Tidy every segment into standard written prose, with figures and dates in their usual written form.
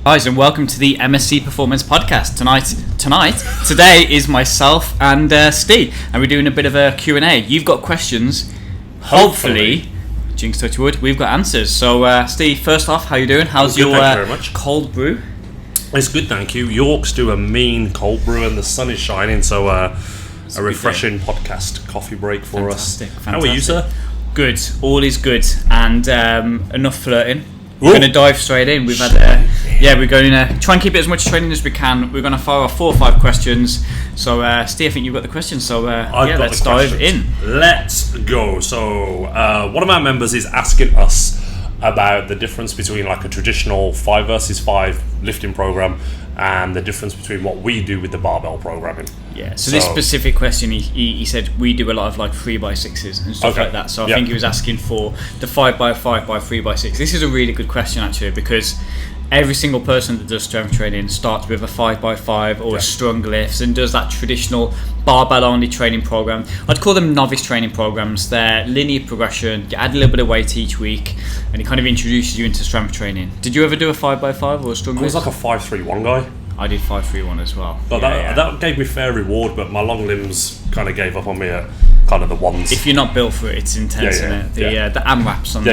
Guys, and welcome to the MSC Performance Podcast. Today is myself and Steve, and we're doing a bit of a Q&A. You've got questions. Hopefully, jinx touch wood, we've got answers. So, Steve, first off, how you doing? How's good, your thank you very much. Cold brew? It's good, thank you. Yorks do a mean cold brew, and the sun is shining, so a refreshing podcast coffee break for us. How are you, sir? Good, all is good, and enough flirting. We're Ooh. going to dive straight in. We've had, we're going to try and keep it as much training as we can. We're going to fire off 4 or 5 questions. So, Steve, I think you've got the questions. So, let's dive in. Let's go. So, one of our members is asking us about the difference between like a traditional 5 versus 5 lifting program and the difference between what we do with the barbell programming. Yeah, so this specific question, he said we do a lot of like 3x6s and stuff like that. So I think he was asking for the 5x5 by 3x6. This is a really good question actually, because every single person that does strength training starts with a 5x5 or a strong lifts and does that traditional barbell only training program. I'd call them novice training programs. They're linear progression. You add a little bit of weight each week and it kind of introduces you into strength training. Did you ever do a 5x5 or a strong lift? I was like a 5-3-1 guy. I did 5-3-1 as well. But that gave me fair reward, but my long limbs kind of gave up on me at kind of the ones. If you're not built for it, it's intense, isn't it? The AMRAPs on the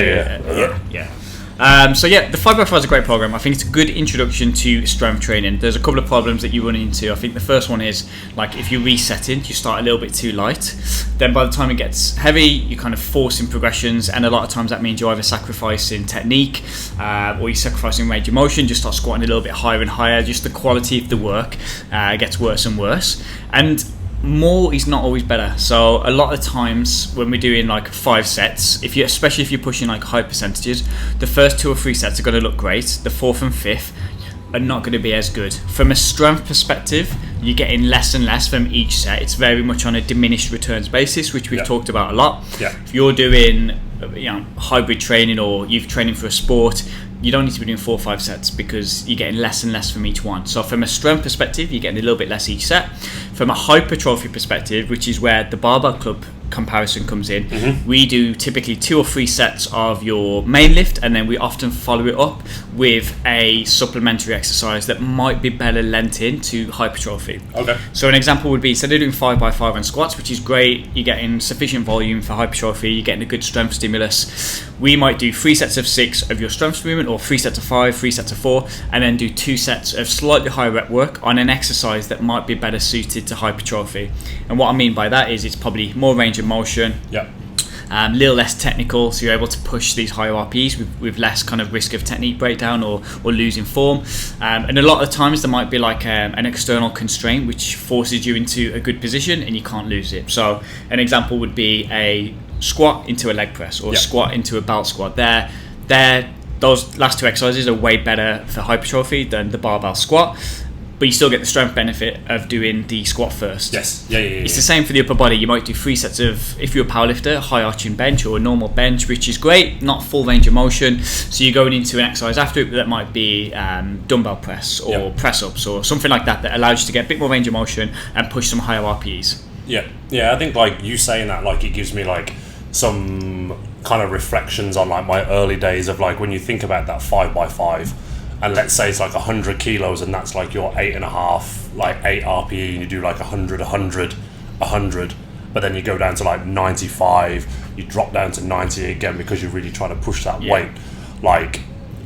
5x5 is a great program. I think it's a good introduction to strength training. There's a couple of problems that you run into. I think the first one is like if you're resetting, you start a little bit too light. Then by the time it gets heavy, you're kind of forcing progressions, and a lot of times that means you're either sacrificing technique or you're sacrificing range of motion. Just start squatting a little bit higher and higher. Just the quality of the work gets worse and worse. And more is not always better. So a lot of times when we're doing like 5 sets, especially if you're pushing like high percentages, the first 2 or 3 sets are going to look great. The 4th and 5th are not going to be as good. From a strength perspective, you're getting less and less from each set. It's very much on a diminished returns basis, which we've talked about a lot. If you're doing hybrid training or you're training for a sport, you don't need to be doing 4 or 5 sets because you're getting less and less from each one. So from a strength perspective, you're getting a little bit less each set. From a hypertrophy perspective, which is where the barbell club comparison comes in, we do typically 2 or 3 sets of your main lift, and then we often follow it up with a supplementary exercise that might be better lent into hypertrophy. So an example would be, instead of doing 5x5 on squats, which is great, you're getting sufficient volume for hypertrophy, you're getting a good strength stimulus, we might do 3 sets of 6 of your strength movement, or 3 sets of 5, 3 sets of 4, and then do 2 sets of slightly higher rep work on an exercise that might be better suited to hypertrophy. And what I mean by that is it's probably more range of motion, a little less technical, so you're able to push these higher RPEs with less kind of risk of technique breakdown or losing form. And a lot of the times there might be like an external constraint which forces you into a good position and you can't lose it. So an example would be a squat into a leg press, or a squat into a belt squat. Those last 2 exercises are way better for hypertrophy than the barbell squat, but you still get the strength benefit of doing the squat first. It's the same for the upper body. You might do 3 sets of, if you're a powerlifter, high arching bench or a normal bench, which is great, not full range of motion. So you're going into an exercise after it that might be dumbbell press or press ups or something like that allows you to get a bit more range of motion and push some higher RPEs. I think like you saying that, like it gives me like some kind of reflections on like my early days of like when you think about that 5x5, and let's say it's like 100 kilos and that's like your 8.5, like 8 RPE, and you do like 100, but then you go down to like 95, you drop down to 90 again because you're really trying to push that weight. Like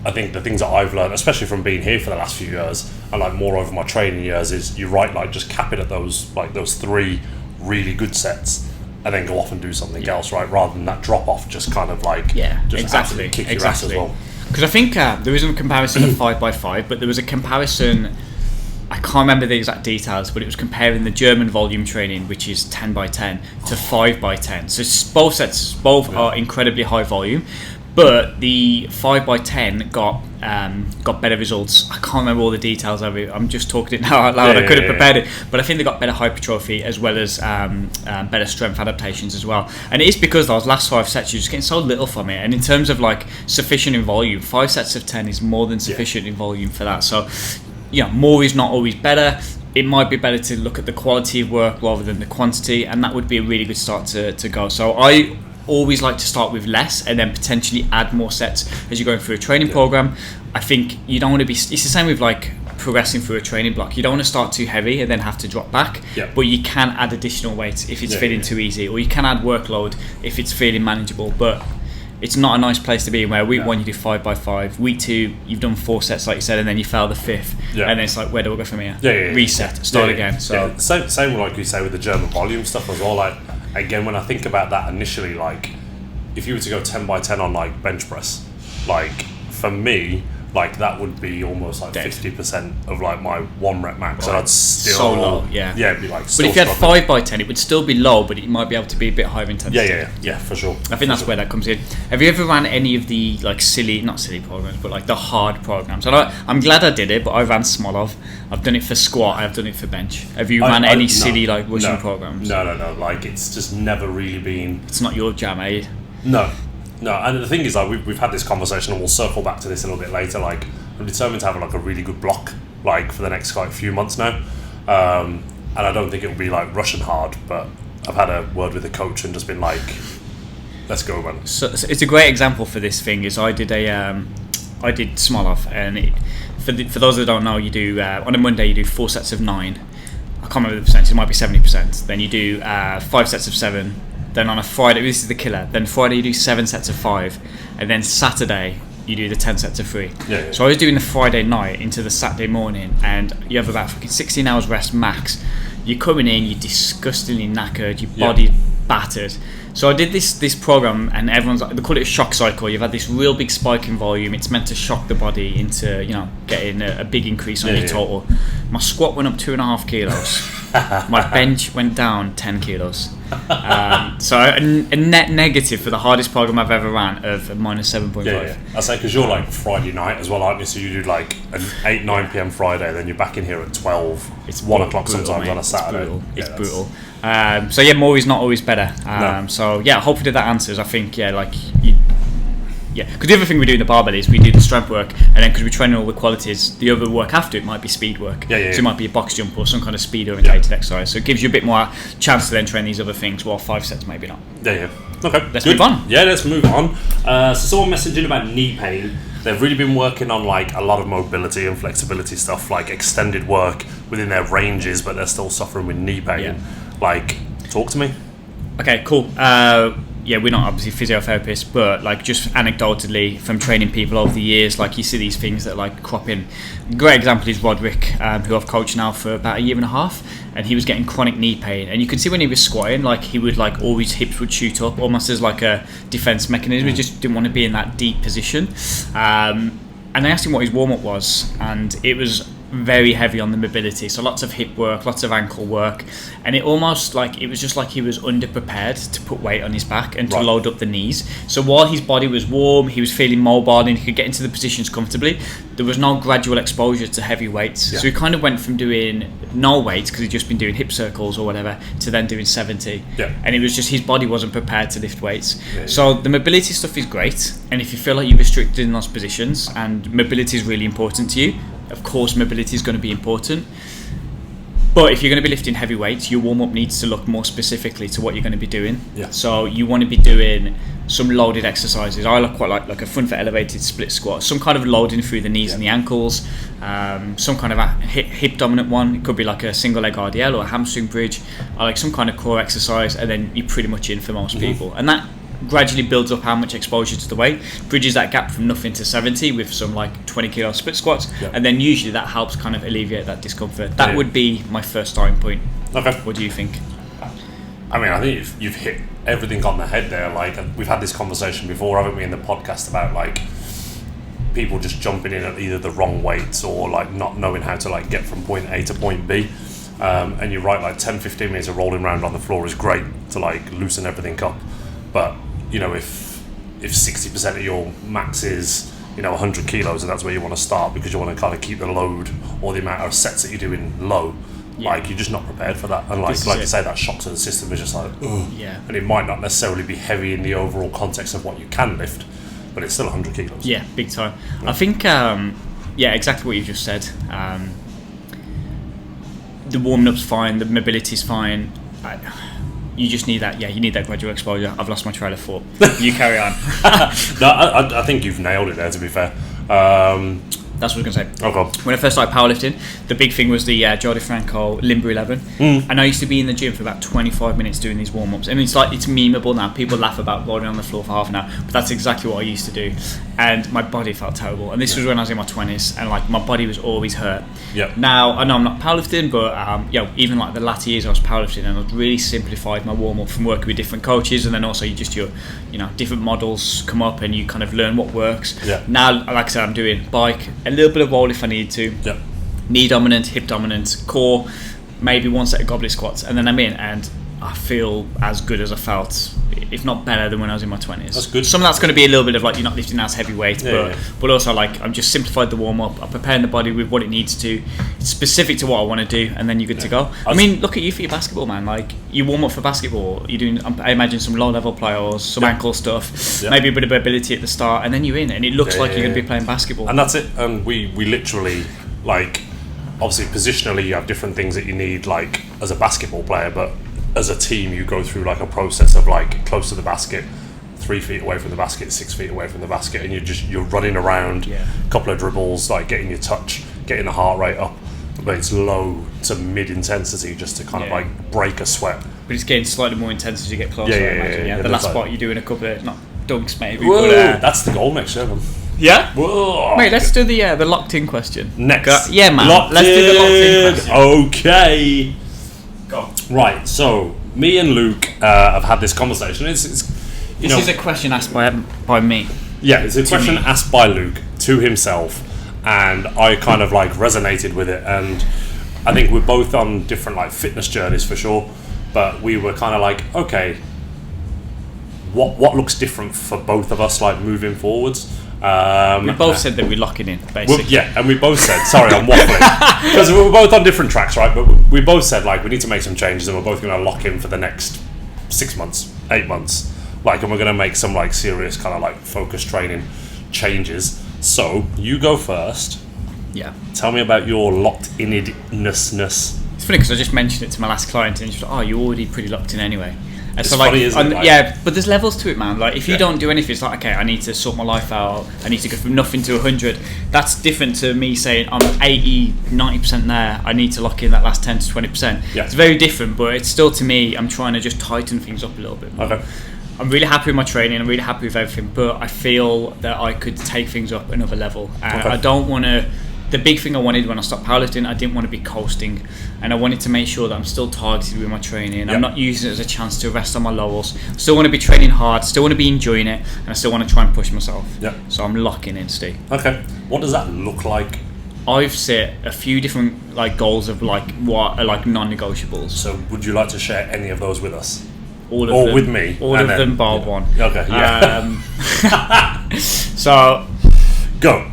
I think the things that I've learned, especially from being here for the last few years and like more over my training years, is you're right, like just cap it at those 3 really good sets and then go off and do something else, right? Rather than that drop off, just kind of like absolutely kick your ass as well. Because I think there isn't a comparison of 5x5, but there was a comparison, I can't remember the exact details, but it was comparing the German volume training, which is 10x10, to 5x10. So both are incredibly high volume, but the 5x10 got better results. I can't remember all the details of it. I'm just talking it now out loud. I could have prepared it, but I think they got better hypertrophy as well as better strength adaptations as well. And it is because those last 5 sets you're just getting so little from it. And in terms of like sufficient in volume, 5 sets of 10 is more than sufficient in volume for that. So more is not always better. It might be better to look at the quality of work rather than the quantity, and that would be a really good start to go. So always like to start with less and then potentially add more sets as you're going through a training program. I think you don't want to be, it's the same with like progressing through a training block. You don't want to start too heavy and then have to drop back, but you can add additional weights if it's feeling too easy, or you can add workload if it's feeling manageable. But it's not a nice place to be in, where week 1 you do 5x5, week 2 you've done 4 sets like you said, and then you fail the 5th, and then it's like, where do I go from here? Reset, start again. So same like you say with the German volume stuff as well. Like, again, when I think about that initially, like if you were to go 10x10 on like bench press, like for me, like that would be almost like 50% of like my 1 rep max, and I'd still so low, it'd be like. But if you had 5x10, it would still be low, but it might be able to be a bit higher intensity. Yeah, for sure. I think that's where that comes in. Have you ever ran any of the like not silly programs, but like the hard programs? And I'm glad I did it, but I ran Smolov. I've done it for squat. I've done it for bench. Have you ran any silly like rushing programs? No. Like it's just never really been. It's not your jam, eh? No, and the thing is, like we've had this conversation, and we'll circle back to this a little bit later. Like, I'm determined to have like a really good block, like for the next like few months now, and I don't think it will be like Russian hard. But I've had a word with the coach and just been like, let's go, man. So it's a great example for this thing. Is I did Smolov, and for those that don't know, you do on a Monday you do 4 sets of 9. I can't remember the percentage. It might be 70%. Then you do 5 sets of 7. Then on a Friday, this is the killer. Then Friday you do 7 sets of 5, and then Saturday you do the 10 sets of 3. So I was doing the Friday night into the Saturday morning, and you have about fucking 16 hours rest max. You're coming in, you're disgustingly knackered, your body battered. So I did this program, and everyone's like, they call it a shock cycle. You've had this real big spike in volume. It's meant to shock the body into, getting a big increase on your total. My squat went up 2.5 kilos. My bench went down 10 kilos. So a net negative for the hardest program I've ever ran of minus 7.5. I say, because you're like Friday night as well, aren't you? So you do like an 8-9 p.m. Friday, then you're back in here at 12. It's 1 o'clock brutal, sometimes, mate. On a Saturday. It's brutal. So more is not always better. So hopefully that answers. I think because the other thing we do in the barbell is we do the strength work, and then because we train all the qualities, the other work after it might be speed work. So it might be a box jump or some kind of speed orientated exercise. So it gives you a bit more chance to then train these other things, while 5 sets maybe not. Okay, let's move on. Let's move on. So someone messaged in about knee pain. They've really been working on like a lot of mobility and flexibility stuff, like extended work within their ranges, but they're still suffering with knee pain. Like, talk to me. Okay, cool. We're not obviously physiotherapists, but like just anecdotally from training people over the years, like you see these things that like crop in. A great example is Roderick, who I've coached now for about 1.5 years, and he was getting chronic knee pain, and you could see when he was squatting, like he would like all his hips would shoot up almost as like a defense mechanism. He just didn't want to be in that deep position. And I asked him what his warm-up was, and it was very heavy on the mobility, so lots of hip work, lots of ankle work, and it almost like it was just like he was underprepared to put weight on his back and to load up the knees. So while his body was warm, he was feeling mobile and he could get into the positions comfortably, there was no gradual exposure to heavy weights. So he kind of went from doing no weights because he'd just been doing hip circles or whatever to then doing 70, and it was just his body wasn't prepared to lift weights. So the mobility stuff is great, and if you feel like you're restricted in those positions and mobility is really important to you, of course mobility is going to be important. But if you're going to be lifting heavy weights, your warm-up needs to look more specifically to what you're going to be doing. So you want to be doing some loaded exercises. I look quite like a front foot elevated split squat, some kind of loading through the knees and the ankles, some kind of a hip dominant one. It could be like a single leg RDL or a hamstring bridge, or like some kind of core exercise, and then you're pretty much in for most people. And that gradually builds up how much exposure to the weight, bridges that gap from nothing to 70 with some like 20 kilo split squats, and then usually that helps kind of alleviate that discomfort. That would be my first starting point. What do you think? I mean, I think you've hit everything on the head there. Like, we've had this conversation before, haven't we, in the podcast about like people just jumping in at either the wrong weights or like not knowing how to like get from point A to point B. And you're right, like 10-15 minutes of rolling around on the floor is great to like loosen everything up. But if 60% of your max is 100 kilos, and that's where you want to start because you want to kind of keep the load or the amount of sets that you're doing low, like you're just not prepared for that. And like you say, that shock to the system is just like, and it might not necessarily be heavy in the overall context of what you can lift, but it's still 100 kilos. Yeah, big time. I think exactly what you just said. The warming up's fine, the mobility's fine. you just need that. Yeah, you need that gradual exposure. I've lost my trail of thought. You carry on. No, I think you've nailed it there, to be fair. That's what I was going to say. Okay. When I first started powerlifting, the big thing was the Joe DeFranco Limber 11. And I used to be in the gym for about 25 minutes doing these warm-ups. I mean, it's memeable now. People laugh about rolling on the floor for half an hour, but that's exactly what I used to do. And my body felt terrible. And this was when I was in my 20s, and like my body was always hurt. Yep. Now, I know I'm not powerlifting, but even like the latter years I was powerlifting, and I've really simplified my warm-up from working with different coaches, and then also your different models come up and you kind of learn what works. Yeah. Now, like I said, I'm doing bike, a little bit of roll if I need to. Yep. Knee dominant, hip dominant, core, maybe one set of goblet squats, and then I'm in, and I feel as good as I felt, if not better than when I was in my 20s. That's good. Some of that's going to be a little bit of like you're not lifting as heavy weight, but also like I'm just simplified the warm up. I'm preparing the body with what it needs to. It's specific to what I want to do, and then you're good to go. I mean, look at you for your basketball, man. Like you warm up for basketball. You're doing, I imagine, some low level plyos, some ankle stuff, maybe a bit of ability at the start, and then you're in, and it looks like you're going to be playing basketball. And that's it. And we literally, like, obviously positionally you have different things that you need, like as a basketball player, but as a team you go through like a process of like close to the basket, 3 feet away from the basket, 6 feet away from the basket, and you're running around, a couple of dribbles, like getting your touch, getting the heart rate up, but it's low to mid intensity just to kind of like break a sweat. But it's getting slightly more intense as you get closer. I imagine. The last spot you're doing a couple of, not dunks maybe. Whoa, but, that's the goal next year, man. Yeah? Whoa. Mate, let's do the locked in question. Next. Yeah, man. Let's do the locked in question. Okay. Go. Right, so me and Luke have had this conversation. This is a question asked by me. Yeah, it's a question asked by Luke to himself, and I kind of like resonated with it, and I think we're both on different like fitness journeys for sure, but we were kind of like, okay, what looks different for both of us like moving forwards? We both said that we're locking in, basically. And we both said, sorry, I'm waffling, because we were both on different tracks, right? But we both said like we need to make some changes, and we're both going to lock in for the next 6 months, 8 months, like, and we're going to make some like serious kind of like focus training changes. So you go first. Yeah. Tell me about your locked in-ness. It's funny because I just mentioned it to my last client, and she's like, "Oh, you're already pretty locked in anyway." It's so funny, isn't it? Yeah, but there's levels to it, man. Like, if you don't do anything, it's like, okay, I need to sort my life out. I need to go from nothing to 100. That's different to me saying I'm 80, 90% there. I need to lock in that last 10 to 20%. Yeah. It's very different, but it's still, to me, I'm trying to just tighten things up a little bit more. Okay. I'm really happy with my training. I'm really happy with everything, but I feel that I could take things up another level. I don't want to. The big thing I wanted when I stopped powerlifting, I didn't want to be coasting, and I wanted to make sure that I'm still targeted with my training. I'm not using it as a chance to rest on my laurels. I still want to be training hard, still want to be enjoying it, and I still want to try and push myself. So I'm locking in, Steve. Okay. What does that look like? I've set a few different like goals of like what are like non-negotiables. So would you like to share any of those with us? All of them. With me? All of them bar one. Okay, yeah. So go.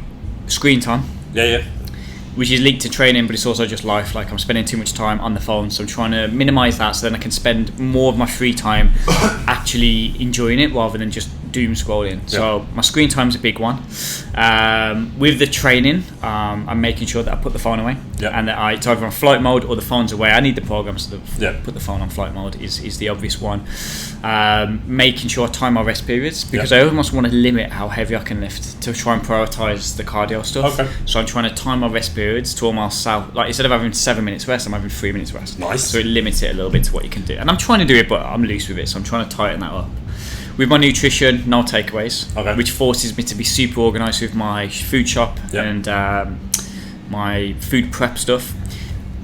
Screen time. Yeah. Which is linked to training, but it's also just life. Like, I'm spending too much time on the phone, so I'm trying to minimise that so then I can spend more of my free time actually enjoying it rather than just doom scrolling. So my screen time's a big one. With the training, I'm making sure that I put the phone away, and that it's either on flight mode or the phone's away. I need the program, so put the phone on flight mode is the obvious one. Making sure I time my rest periods, because I almost want to limit how heavy I can lift to try and prioritise the cardio stuff. So I'm trying to time my rest periods to almost like, instead of having 7 minutes rest, I'm having 3 minutes rest. Nice. So it limits it a little bit to what you can do, and I'm trying to do it, but I'm loose with it, so I'm trying to tighten that up. With my nutrition, no takeaways, which forces me to be super organised with my food shop and my food prep stuff.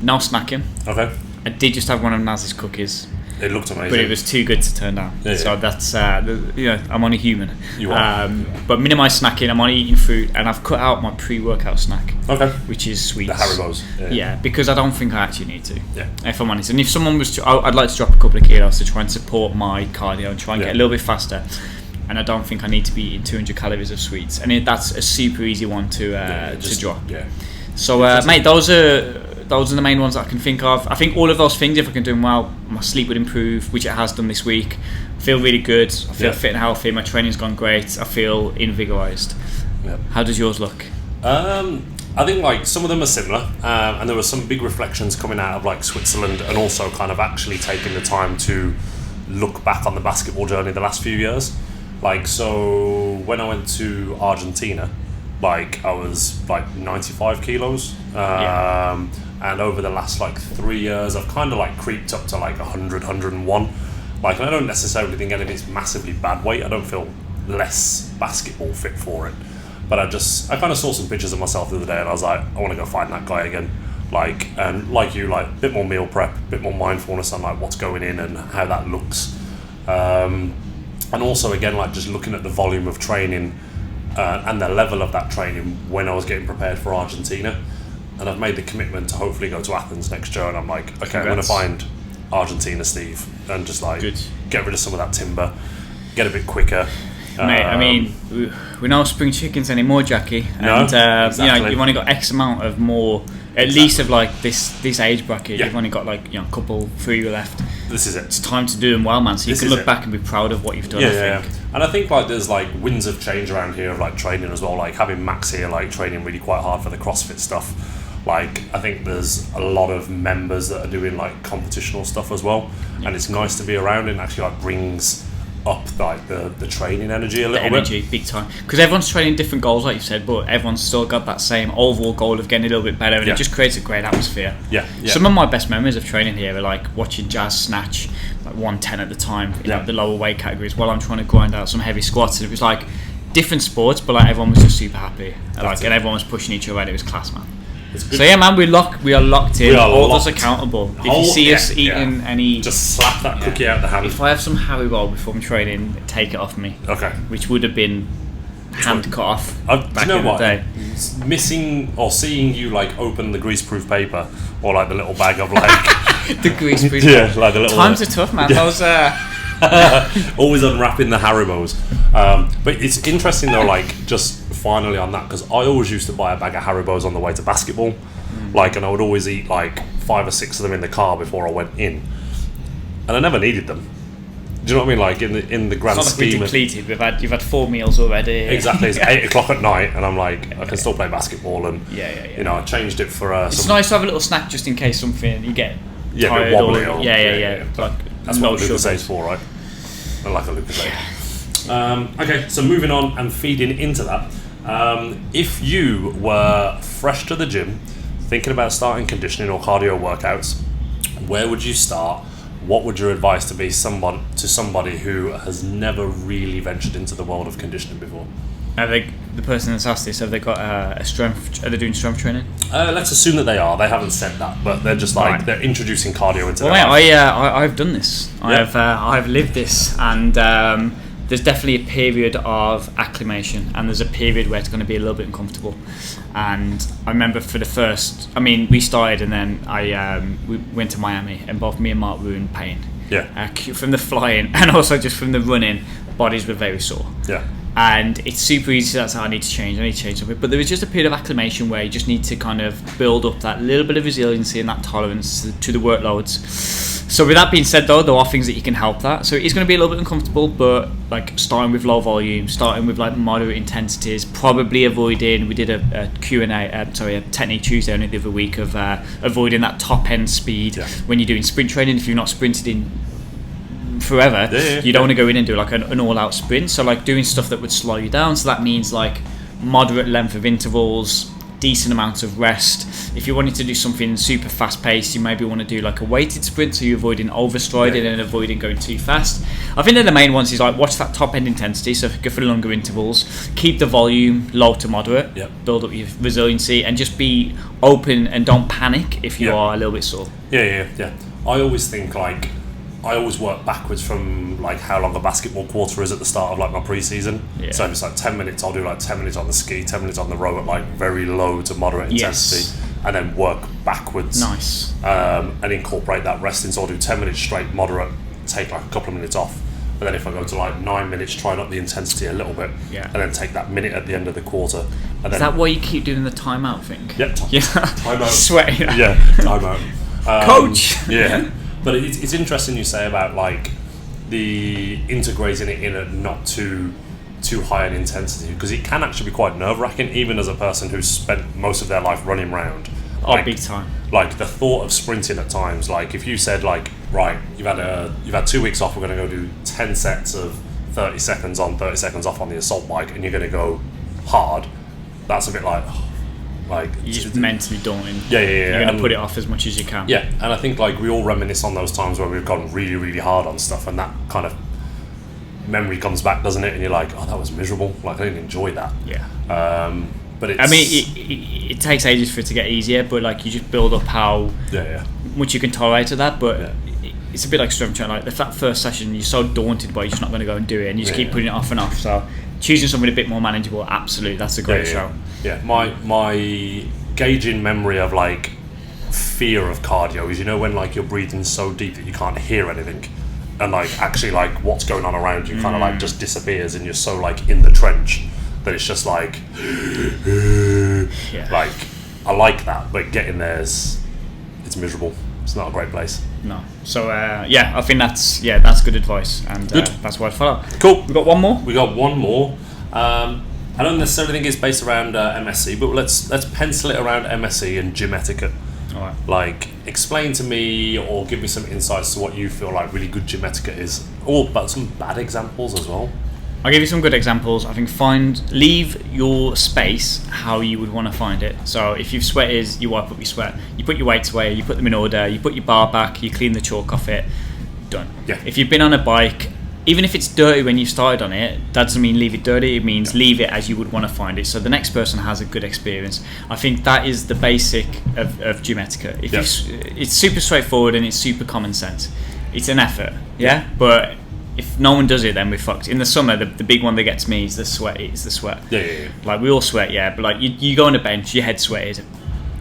No snacking. I did just have one of Naz's cookies. It looked amazing, but it was too good to turn down. So that's I'm only human. You are. But minimise snacking. I'm only eating fruit, and I've cut out my pre-workout snack. Which is sweets. The Haribos. Yeah, because I don't think I actually need to. If I'm honest, and if someone was to, I'd like to drop a couple of kilos to try and support my cardio and try and get a little bit faster. And I don't think I need to be eating 200 calories of sweets, and that's a super easy one to drop. So, mate, those are the main ones that I can think of. I think all of those things, if I can do them well, my sleep would improve, which it has done this week. I feel really good. I feel fit and healthy. My training's gone great. I feel invigorised. How does yours look? I think like some of them are similar, and there were some big reflections coming out of like Switzerland, and also kind of actually taking the time to look back on the basketball journey the last few years. Like, so when I went to Argentina, like, I was like 95 kilos. And over the last like 3 years, I've kind of like creeped up to like 100, 101. Like, and I don't necessarily think any of it's massively bad weight. I don't feel less basketball fit for it. But I kind of saw some pictures of myself the other day, and I was like, I want to go find that guy again. Like, and like you, like, a bit more meal prep, a bit more mindfulness on like what's going in and how that looks. And also, again, like, just looking at the volume of training and the level of that training when I was getting prepared for Argentina. And I've made the commitment to hopefully go to Athens next year, and I'm like, okay, I'm going to find Argentina Steve and just like get rid of some of that timber, get a bit quicker. Mate, I mean, we're not spring chickens anymore, Jackie. And exactly. You know, you've only got X amount of more, at least of like this age bracket. You've only got like, you know, a couple, 3 left. This is it. It's time to do them well, man. So you can look back and be proud of what you've done. I think. And I think like there's like winds of change around here of like training as well. Like having Max here, like training really quite hard for the CrossFit stuff. Like, I think there's a lot of members that are doing like competitional stuff as well, and it's nice to be around, and actually like brings up like the training energy a little bit. Big time, because everyone's training different goals, like you said, but everyone's still got that same overall goal of getting a little bit better, and it just creates a great atmosphere. Some of my best memories of training here are like watching Jazz snatch like 110 at the time in the lower weight categories while I'm trying to grind out some heavy squats, and it was like different sports, but like everyone was just super happy, and everyone was pushing each other, and it was class, man. So yeah, man, we are locked in. Hold us accountable. If you see us eating any, just slap that cookie out the hand. If I have some Haribo before I'm training, take it off me. Okay. Which would have been hand cut off back in the day. Missing or seeing you like open the greaseproof paper or like the little bag of like the greaseproof. Like the little. Times are tough, man. Those always unwrapping the Haribos. But it's interesting though, like just finally on that, because I always used to buy a bag of Haribos on the way to basketball, like, and I would always eat like 5 or 6 of them in the car before I went in, and I never needed them. Do you know what I mean? Like in the grand scheme, depleted. You've had 4 meals already. Exactly. It's 8 o'clock at night, and I'm like, I can still play basketball, and you know, I changed it for. It's nice to have a little snack just in case something you get tired, a bit wobbly. Like, that's what Lucozade for, right? I like a Lucozade. Okay, so moving on and feeding into that. If you were fresh to the gym, thinking about starting conditioning or cardio workouts, where would you start? What would your advice to be to somebody who has never really ventured into the world of conditioning before? The person that's asked this, have they got a strength? Are they doing strength training? Let's assume that they are. They haven't said that, but they're just like they're introducing cardio into. Well, mate, I've done this. I've lived this, and there's definitely a period of acclimation, and there's a period where it's going to be a little bit uncomfortable. And I remember for the first, we started, and then we went to Miami, and both me and Mark were in pain. From the flying and also just from the running, bodies were very sore. And it's super easy. That's how I need to change something. But there was just a period of acclimation where you just need to kind of build up that little bit of resiliency and that tolerance to the workloads. So with that being said, though, there are things that you can help that. So it's going to be a little bit uncomfortable, but like starting with low volume, starting with like moderate intensities, probably avoiding. We did a Technique Tuesday only the other week of avoiding that top end speed when you're doing sprint training. If you're not sprinted in forever, you don't want to go in and do like an all-out sprint. So like doing stuff that would slow you down. So that means like moderate length of intervals, decent amounts of rest. If you're wanting to do something super fast-paced, you maybe want to do like a weighted sprint, so you're avoiding overstriding and avoiding going too fast. I think they're the main ones. Is like watch that top-end intensity, so go for longer intervals, keep the volume low to moderate, build up your resiliency, and just be open and don't panic if you are a little bit sore. I always think like I always work backwards from like how long a basketball quarter is at the start of like my pre-season. So if it's like 10 minutes, I'll do like 10 minutes on the ski, 10 minutes on the row at like very low to moderate intensity, and then work backwards. Nice. And incorporate that rest in. So I'll do 10 minutes straight, moderate, take like a couple of minutes off. And then if I go to like 9 minutes, try and up the intensity a little bit, and then take that minute at the end of the quarter. And is that why you keep doing the timeout thing? Timeout. Sweating. Timeout. Coach. But it's interesting you say about like the integrating it in at not too high an intensity, because it can actually be quite nerve-wracking, even as a person who's spent most of their life running around. Big time. Like the thought of sprinting at times, like if you said like right, you've had 2 weeks off. We're going to go do 10 sets of 30 seconds on, 30 seconds off on the assault bike, and you're going to go hard. That's a bit like you're just mentally daunting. Yeah. You're going to put it off as much as you can. Yeah, and I think like we all reminisce on those times where we've gone really, really hard on stuff, and that kind of memory comes back, doesn't it? And you're like, oh, that was miserable. Like I didn't enjoy that. Yeah. But it's, I mean, it takes ages for it to get easier, but like you just build up how much you can tolerate of that. But it's a bit like strength training. Like that first session, you're so daunted, but you're just not going to go and do it, and you just keep putting it off and off. So choosing something a bit more manageable, absolutely, that's a great shout. Yeah, my gauging memory of like fear of cardio is, you know, when like you're breathing so deep that you can't hear anything, and like actually like what's going on around you kind of like just disappears, and you're so like in the trench that it's just like like I like that, but getting there's it's miserable. It's not a great place. No. So I think that's good advice, and that's what I follow. Cool. We got one more. I don't necessarily think it's based around MSC, but let's pencil it around MSC and gym etiquette. All right. Like, explain to me or give me some insights to what you feel like really good gym etiquette is, or but some bad examples as well. I'll give you some good examples. I think leave your space how you would want to find it. So if you've sweated, you wipe up your sweat. You put your weights away, you put them in order, you put your bar back, you clean the chalk off it, done. Yeah. If you've been on a bike, even if it's dirty when you started on it, that doesn't mean leave it dirty. It means leave it as you would want to find it, so the next person has a good experience. I think that is the basic of gym etiquette. It's super straightforward and it's super common sense. It's an effort, but if no one does it, then we're fucked. In the summer, the big one that gets me is the sweat. Yeah. Like we all sweat, but like you go on a bench, your head sweated.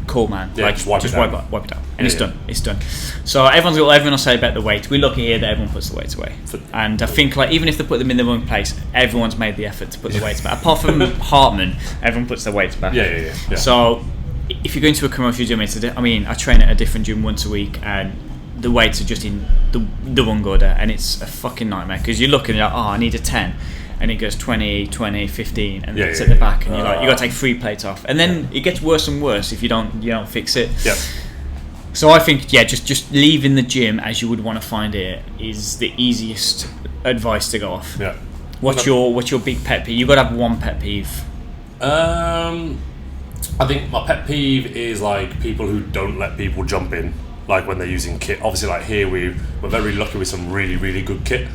Cool, man. Yeah, like just wipe it down, and it's done. It's done. So everyone will say about the weight. We're lucky here that everyone puts the weights away, and I think like even if they put them in the wrong place, everyone's made the effort to put the weights back. Apart from Hartman, everyone puts their weights back. Yeah. So if you're going to a commercial gym, I train at a different gym once a week, and the weights are just in the wrong order, and it's a fucking nightmare because you're looking at I need a 10. And it goes 20, 15, and it's at the back, and you're like, you got to take 3 plates off, and then it gets worse and worse if you don't fix it. Yeah. So I think just leaving the gym as you would want to find it is the easiest advice to go off. Yeah. What's your big pet peeve? You got to have one pet peeve. I think my pet peeve is like people who don't let people jump in, like when they're using kit. Obviously, like here we're very lucky with some really, really good kit.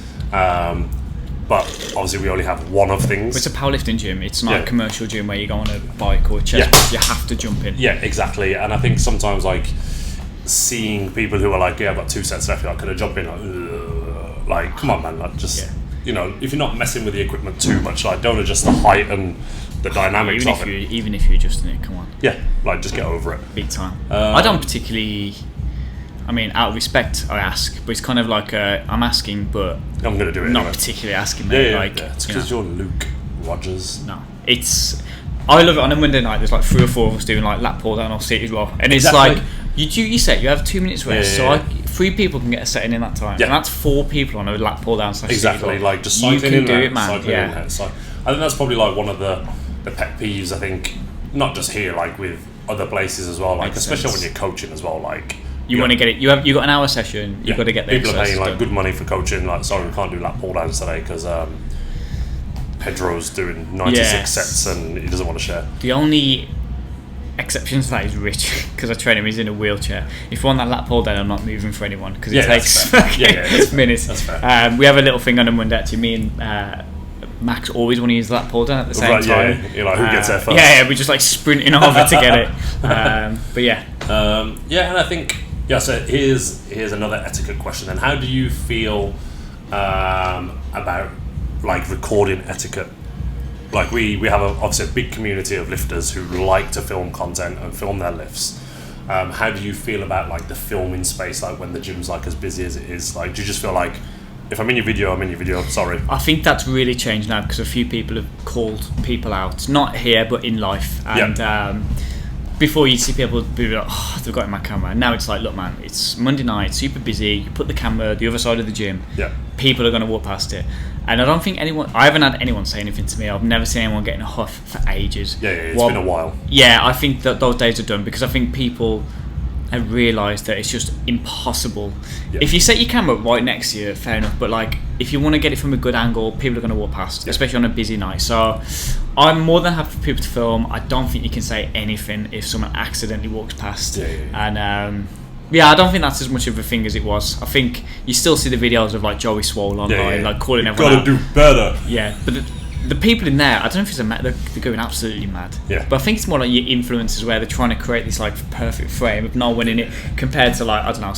But obviously we only have one of things. It's a powerlifting gym. It's not a commercial gym where you go on a bike or a chest. You have to jump in. Yeah, exactly. And I think sometimes like seeing people who are like, I've got 2 sets left, like, could I jump in? Like, come on, man. Like, just if you're not messing with the equipment too much, like, don't adjust the height and the dynamics of it. Even if you're adjusting it, come on. Yeah, like just get over it. Big time. I don't particularly. I mean, out of respect, I ask, but it's kind of like I'm asking, but I'm gonna do it. Not anyway. Particularly asking, mate. It's because you're Luke Rogers. No, I love it. On a Monday night, there's like 3 or 4 of us doing like lat pull down or sit as well, and it's like you do your set, you have 2 minutes rest, so 3 people can get a set in that time, and that's 4 people on a lat pull down. Exactly, like just you cycling can in do there, it, man. I think that's probably like one of the pet peeves. I think not just here, like with other places as well. Like especially when you're coaching as well, like. You want to get it. You got an hour session. You've got to get there. People are paying like good money for coaching. Like, sorry, we can't do lat pull downs today because Pedro's doing 96 sets and he doesn't want to share. The only exception to that is Rich, because I train him. He's in a wheelchair. If we're on that lat pull down, I'm not moving for anyone because it takes minutes. That's fair. We have a little thing on a Monday. Actually, me and Max always want to use the lat pull down at the same time. Yeah. You're like, who gets there first? Yeah, we're just like sprinting over to get it. But yeah. And I think. Yeah, so here's another etiquette question then. How do you feel about like recording etiquette? Like we have obviously a big community of lifters who like to film content and film their lifts. How do you feel about like the filming space, like when the gym's like as busy as it is? Like, do you just feel like if I'm in your video, I'm in your video, sorry? I think that's really changed now because a few people have called people out, not here but in life, and before you'd see people be like, they've got in my camera. Now it's like, look, man, it's Monday night, super busy. You put the camera the other side of the gym. Yeah. People are going to walk past it. And I don't think I haven't had anyone say anything to me. I've never seen anyone getting a huff for ages. Yeah, it's been a while. Yeah, I think that those days are done because I think people I realised that it's just impossible. If you set your camera right next to you, fair enough, but like if you want to get it from a good angle, people are going to walk past, especially on a busy night. So I'm more than happy for people to film. I don't think you can say anything if someone accidentally walks past. And I don't think that's as much of a thing as it was. I think you still see the videos of like Joey Swole online, like calling everyone out. Gotta do better. Yeah, but the people in there, I don't know if it's they're going absolutely mad. But I think it's more like your influencers where they're trying to create this like perfect frame of no one in it, compared to like, I don't know,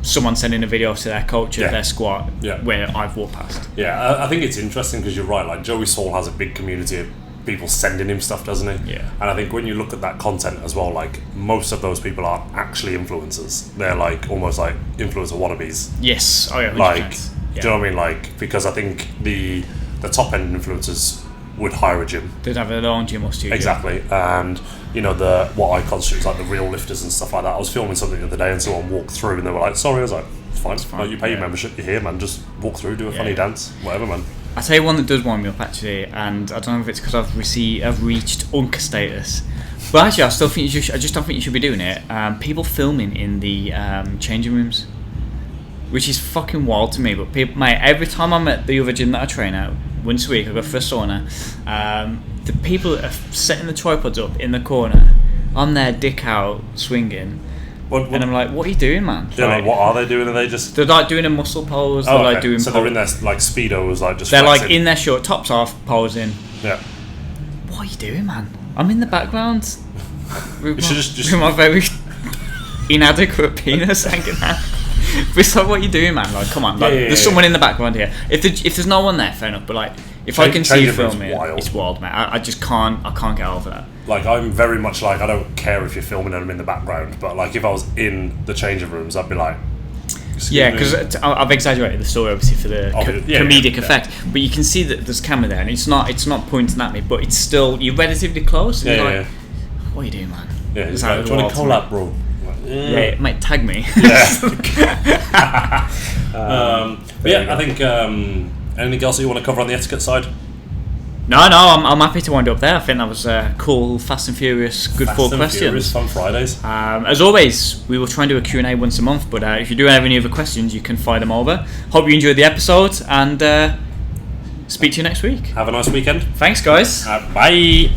someone sending a video to their coach of their squat where I've walked past. I think it's interesting because you're right, like Joey Swole has a big community of people sending him stuff, doesn't he? And I think when you look at that content as well, like most of those people aren't actually influencers. They're like almost like influencer wannabes. Yes. Oh yeah. 100%. Like, do you know what I mean? Like, because I think the top end influencers would hire a gym. They'd have their own gym or studio. Exactly. And you know, what I constitute is like the real lifters and stuff like that. I was filming something the other day and someone walked through and they were like, sorry. I was like, it's fine. Like, you pay your membership, you're here, man, just walk through, do a funny dance, whatever, man. I'll tell you one that does wind me up actually, and I don't know if it's because I've reached Unca status, but actually I just don't think you should be doing it. People filming in the changing rooms, which is fucking wild to me. But people, mate, every time I'm at the other gym that I train at, once a week I go for a sauna, the people that are setting the tripods up in the corner, I'm there dick out swinging. What? And I'm like, what are you doing, man? Yeah, like, what are they doing? Are they just... They're like doing a muscle pose. They're like doing... So they're in their like Speedos, like just they're flexing. like in their short tops off, posing. Yeah. What are you doing, man? I'm in the background. You should just with my very inadequate penis hanging out. But it's like, what are you doing, man? Like, come on. Like, there's someone in the background here. If there's no one there, fair enough. But like, if I can see you filming, it's wild, man. I just can't. I can't get over that. Like, I'm very much like, I don't care if you're filming and I'm in the background, but like if I was in the changing rooms, I'd be like, because I've exaggerated the story obviously for the comedic effect, but you can see that there's a camera there and it's not pointing at me, but it's still, you're relatively close and you're like, what are you doing, man? Yeah, it's like, do you want to collab, bro? Yeah, it might tag me. But yeah, I think anything else that you want to cover on the etiquette side? No, I'm happy to wind up there. I think that was a cool, Fast and Furious, good four questions. Furious, fun Fridays. As always, we will try and do a Q&A once a month, but if you do have any other questions, you can fire them over. Hope you enjoyed the episode, and speak to you next week. Have a nice weekend. Thanks, guys. Bye.